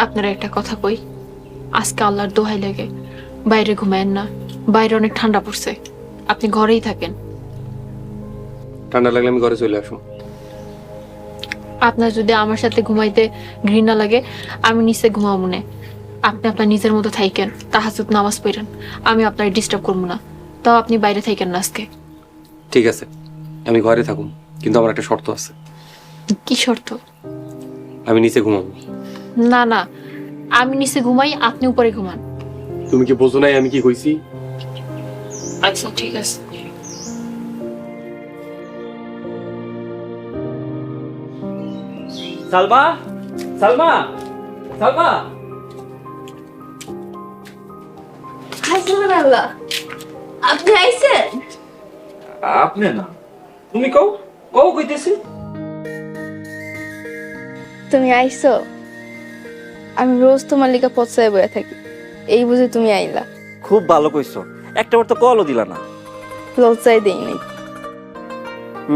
আপনারা একটা কথা কই, আজকে আল্লাহর দোহাই লাগে বাইরে ঘুমায়েন না, বাইরে অনেক ঠান্ডা পড়ছে, আপনি ঘরেই থাকেন। ঠান্ডা লাগলে আমি ঘরে চলে আসবো। আপনার যদি আমার সাথে ঘুমাইতে ঘৃণা লাগে, আমি নিচে ঘুমাবো মনে, আপনি আপনার নিজের মতো থাইকেন, তাহাজ্জুদ নামাজ পড়েন, আমি আপনার ডিস্টার্ব করবো না। তাও আপনি বাইরে থাইকেন না আজকে। ঠিক আছে, আমি ঘরে থাকুম, কিন্তু আমার একটা শর্ত আছে। কি শর্ত? আমি নিচে ঘুমাবো। না না, আমি নিচে ঘুমাই, আপনি উপরে ঘুমান। তুমি কি বোঝো নাই আমি কি কইছি? আচ্ছা ঠিক আছে। সালমা, সালমা, সালমা। আল্লাহ, আপনি আইছেন? আপনি না, তুমি কও কও কইতেছি। তুমি আইছো? আমি রোজ তোমার লিগা পচায় বয়ে থাকি, এই বুঝে তুমি আইলা। খুব ভালো কইছো, একটা বার তো কলও দিলা না। লজ্জাই দেই নাই।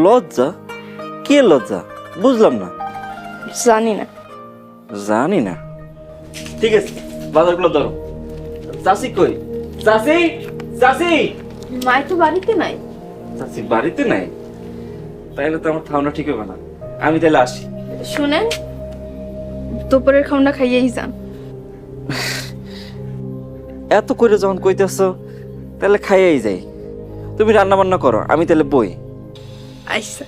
লজ্জা? কে লজ্জা? বুঝলাম না। জানি না। জানি না। ঠিক আছে, বাজারগুলো ধরো। চাচি কই? চাচি, চাচি। মাই তো বাড়িতে নাই। চাচি বাড়িতে নাই? তাইলে তো আমার খাওয়ানো ঠিক হবে না। আমি তাহলে আসি। শুনেন, দুপুরের খাওয়াটা খাইয়েই যান। এত করে যখন কইতেছ, তাহলে খাইয়াই যাই। তুমি রান্না বান্না করো, আমি তাহলে বই। আচ্ছা।